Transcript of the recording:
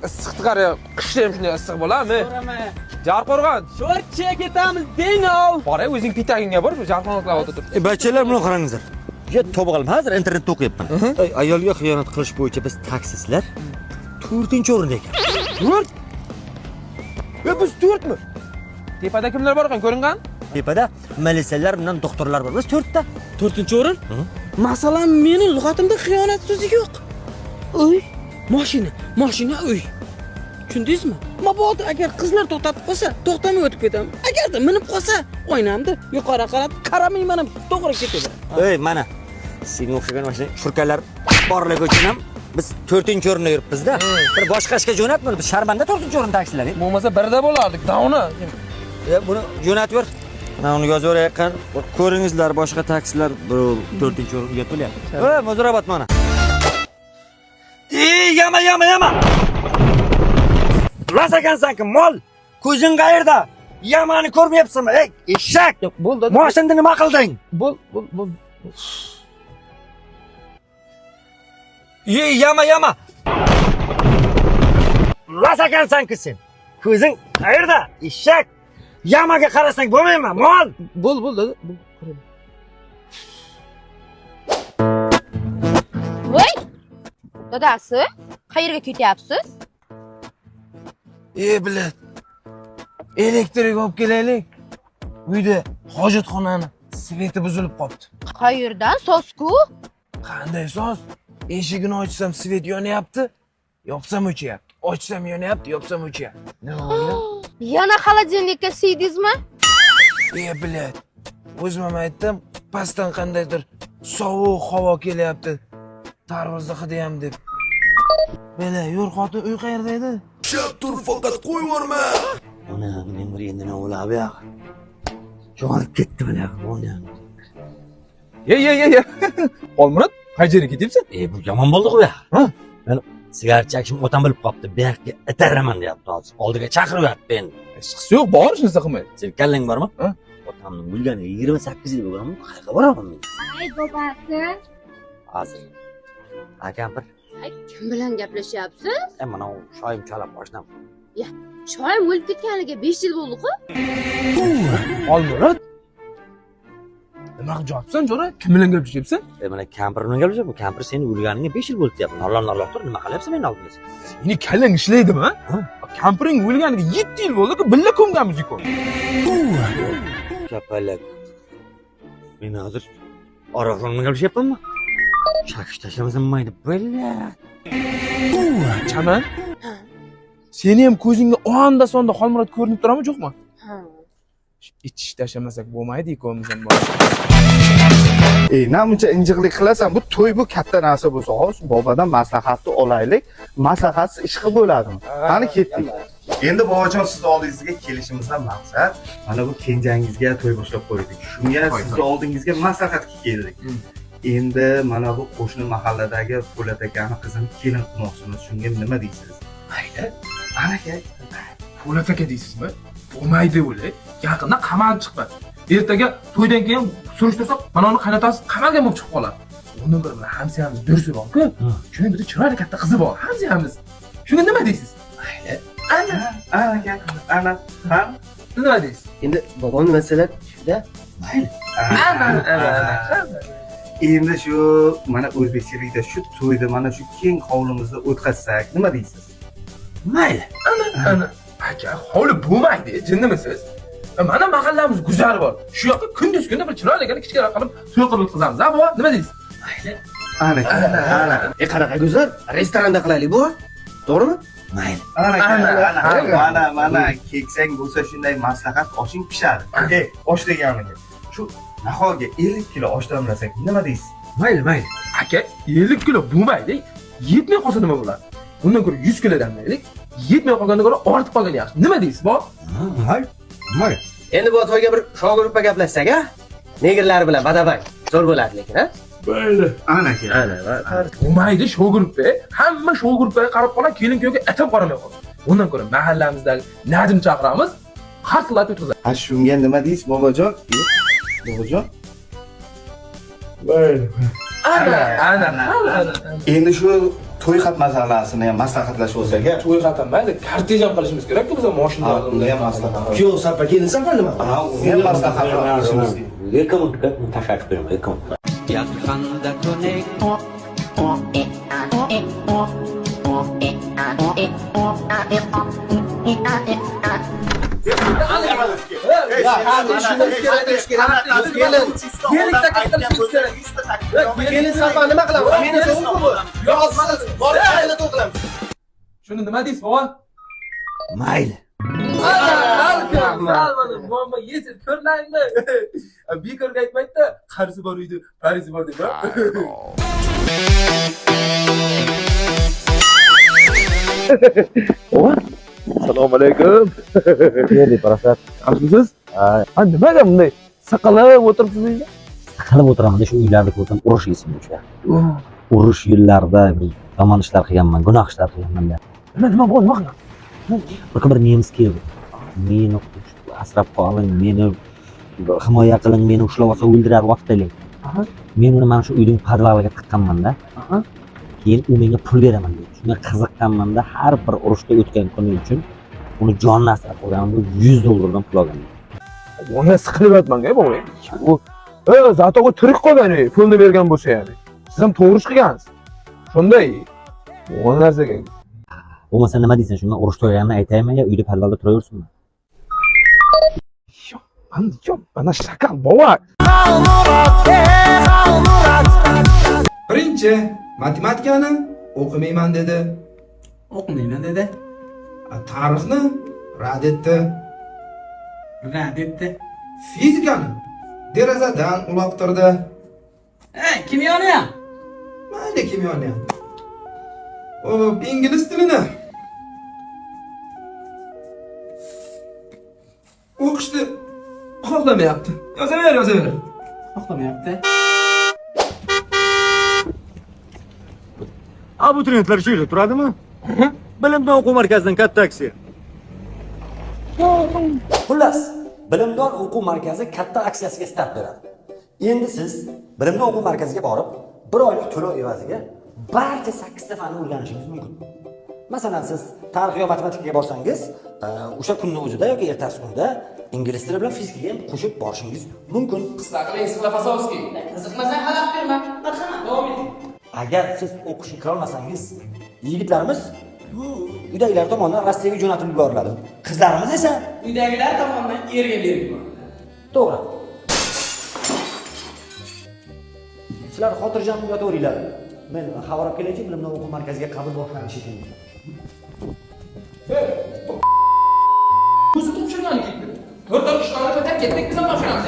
Issiqni qara, qishda ham shunday issiq bo'ladimi? Jarqo'rg'on. Sho'rchiga ketamiz, Denov. Bora, o'zing pitagingga bor, shu jarqo'rg'onga o'tirib. Bachchalar, buni qarangizlar. Ya topib hozir internetda o'qiyapman. Ayolga xiyonat qilish bo'yicha biz taksistlar 4-o'rinda ekan. 4? Biz 4mi? Tepada kimlar bor ekan, ko'ringan? Tepada militsiyalar bilan doktorlar bor. Biz 4ta. 4-o'rin? Masalan, meni lug'atimda xiyonat so'zi yo'q. Uy, mashina uy. Tushundingizmi? Mabodo agar qizlar to'xtatib qolsa, to'xtamay o'tib ketaman. Agarda minib qolsa, o'ynamdi, yuqori qarab qaramayman ham to'g'ri ketadi. Ey, mana senga o'xshagan mashina shurkalar borligi uchun ham biz 4-o'rinda yuribmiz-da. Bir boshqa ishga jo'natmaymiz. Biz Sharbanda 4-o'rin taksilar. Bo'lmasa birda bo'lardik, davni. Buni jo'natib ber. Mana uni yozib o'rayotgan. Ko'ringizlar, boshqa taksilar 4-o'ringa to'layapti. Muzrabat mana. Yama. Las ekansan-ku, mol. Ko'zing qayerda? Yamani ko'rmayapsanmi? Ey, eshak. Bo'ldi. Mashinada nima qilding? Bo'l. Yama. Las ekansan-ku sen. Ko'zing qayerda? Eshak. Yamaga qarasang bo'lmaymi, mol? Bo'l dedi. Voy! Dadasi, qayerga ketyapsiz? Bilat. Elektrik olib kelaylik. Uyda hojatxonani sveti buzilib qolibdi. Qayerdan sosku? Qanday soz? Eshigini ochsam svet yonyapti, yopsam o'chyapti. Ochsam yonyapti, yopsam o'chyapti. Nima bo'ldi? Yana xolodilnikka siydingizmi? Bilat. O'zim ham aytdim, pastdan qandaydir sovuq havo kelyapti. Darvoza hidi ham deb. Bela, yo'l xotin uy qayerda edi? Chap tur, faqat qo'yib yuborma. Ona, men bir endi nima bo'ladi ya? Jo'nib ketdi mana, ona. Ye. Olmurat, qayerga ketyapsan? Bu yomon bo'ldi-ku ya. Ha? Men sigaret chekishim otam bilib qopti. Bu yoqqa itaraman deyapti hozir. Oldiga chaqiryapti endi. Hech yo'q, bor, shunisi qilmaydi. Sen kallang bormi? Ha? Otamning bo'lgani 28 yil bo'lgan. Qayerga boraman men? Ay, babasi. Hozir. Akampir, Kim bilan gaplashyapsiz? mana u shoyim chalab boshlam. Shoyim o'lib ketganiga 5 yil bo'ldi-ku. Olmurat. Nima qilyapsan, jo'ra? Kim bilan gaplashyapsan? Mana kampir bilan gaplashib, kampir seni o'lganiga 5 yil bo'ldi deyapti. Norlar tur, nima qilyapsan meni oldimda? Seni kallang ishlaydimi? Kampiring o'lganiga 7 yil bo'ldi-ku, billa ko'mganmiz-ku. Kapalak. Men hozir oraqon bilan gaplashyapmanmi? Chakish tashlamasam mayli, billa. Chaman. Seni ham ko'zingga onda-sonda Xolmurat ko'rinib turami, yo'qmi? Ha. Ichish tashlamasak bo'lmaydi-ku, o'zimizdan bor. Namuncha injiqlik qilasan, bu to'y bu katta narsa bo'lsa, hozir bobodan maslahatni olaylik. Maslahatsiz ish qilib bo'ladimi? Qani ketdik. Endi bobojon siz oldingizga kelishimizdan maqsad mana bu kenjangizga to'y boshlab qo'ydik. Shunga sizni oldingizga maslahatga keldik. Endi mana bu qo'shni mahalladagi Po'lat akani qizini kelin qilmoqchimiz. Shunga nima deysiz? Mayli. Anaka, Po'lat aka deysizmi? Bo'lmaydi o'li. Yaqinda qamalib chiqdi. Ertaga to'ydan keyin surishtirsak, mana uni qaynotasi qamalgan bo'lib chiqib qoladi. Uni bir hamsiyamiz dursi bor-ku. Shuning bitta chiroyli katta qizi bor, hamsiyamiz. Shunga nima deysiz? Mayli. Ana. Ha? Nima deysiz? Endi bobom masalan shuda. Mayli. Endi shu mana o'zbekchilikda shu to'yda mana shu keng hovlimizda o'tkazsak, nima deysiz? Mayli. Ana. Aka, hovli bo'lmaydi, jinnimisiz? Mana mahallamiz guzari bor. Shu yoqqa kunduz-kunda bir chiroyligini kichkina qilib to'y qilib o'tkazamiz. Ha, bova, nima deysiz? Mayli. Ana. Qanaqa go'zal, restoranda qilaylik bu. To'g'rimi? Mayli. Mana keksang bo'lsa shunday maslahat oshing pishadi. Osh deganiga. Shu nahoga 50 kilo osh damlasak nima deysiz? Mayli. Aka, 50 kilo bo'lmaydi. Yetmay qolsa nima bo'ladi? Bundan ko'ra 100 kilo damlaylik. Yetmay qolgandan ko'ra ortib qolgan yaxshi. Nima deysiz, bor? Mayli. Endi bu to'yga bir shogird gaplashsak, ha? Negerlar bilan badabay. Zo'r bo'ladi lekin, ha? Mayli. Ana. Bo'lmaydi, shogird-da. Hamma shogird-ga qarab qoladi, kelin-kuyovga atab qaramay qoladi. Undan ko'ra mahallamizdagi Nadim chaqiramiz, qarsilab o'tkazamiz. Ha, shunga nima deysiz, bobojon? Bobojon? Mayli. Ana. Endi shu to'y xat masalasini ham maslahatlashib olsak a. To'y xat emaydi, kortej ham qilishimiz kerak-ku biz mashina Uni ham maslahat. Kuyov sapa kelin sapa nima? Ha, uni ham maslahat qilishimiz kerak. Rekomendga tashakkur beraman, rekomend. Kelin sapa nima qilamiz? Meni so'ngmi bu? Yozsiz, borib qayerda to'y qilamiz? Shuni nima deysiz, bova? Mayli. Muammo yechib ko'rmaymi? Bekorga aytmaydi-da, qarzi bor uyda, parizi bor deb. Assalomu alaykum. Yerli parasat. Yaxshimisiz? Ha, nimaga bunday saqalab o'tiribsiz uyda? Qilib o'tiraman, shu uylarni ko'rsam urush esimga tushadi. Urush yillarida yomon ishlar qilganman, gunoh ishlar qilganman-da. Nima bo'ldi, nima qilgan? Bir nemis keldi. Meni asrab qoling, meni himoya qiling, meni ushlab olsa o'ldiradi, vaqtlaylik. Men uni mana shu uyning podvaliga tiqqanman-da. Keyin u menga pul beraman dedi. Shunga qiziqqanman-da, har bir urushda o'tgan kunim uchun uni jonini asrab qo'yganman, $100 dan pul olganman. Ona siqilib yotmanga bova. U zato u tirik qolgan, pulni bergan bo'lsa ya'ni. Siz ham to'g'ri ish qilgansiz. Shunday. Bu narsaga Bo'lmasa nima deysan, shundan urush to'yganini aytaymi yo uyda podvalda turaversinmi? Mana shakal bova. Birinchi matematikani o'qimayman dedi. O'qimayman dedi. Tarixni rad etdi. Rad etdi. Fizikani derazadan uloqtirdi. Kimyoni ham. Mayli kimyoni ham. Hop, ingliz tilini o'qishni xohlamayapti. Yozaver. Xohlamayapti. Abituriyentlar shu yerda turadimi? Bilimdon o'quv markazidan katta aksiya. Xullas, Bilimdon o'quv markazi katta aksiyasiga start beradi. Endi siz Bilimdon o'quv markaziga borib, 1 oylik to'lov evaziga barcha 8 ta fanni o'rganishingiz mumkin. Masalan, siz tarix va matematikaga borsangiz, o'sha kunning o'zida yoki ertasi kunda ingliz tili bilan fizikaga ham qo'shib borishingiz mumkin. Qisqa qiling, Sklafasovskiy. Qiziqmasang xalaq berma. Marhamat, davom eting. Agar siz o'qishni qila olmasangiz, yigitlarimiz uydagilar tomonidan Rossiyaga jo'natib yuboriladi. Qizlarimiz esa Uydagilar tomonidan erga berib yuboriladi. to'g'ri. Sizlar xotirjam yotaveringlar. Men xabar olib kelay-chi, Bilimdon o'quv markaziga qabul boshlanishi ekan. O'zi topshirgan ketdi. 4 oy ishlarni ko'tarib ketdik biz ham boshlaymiz.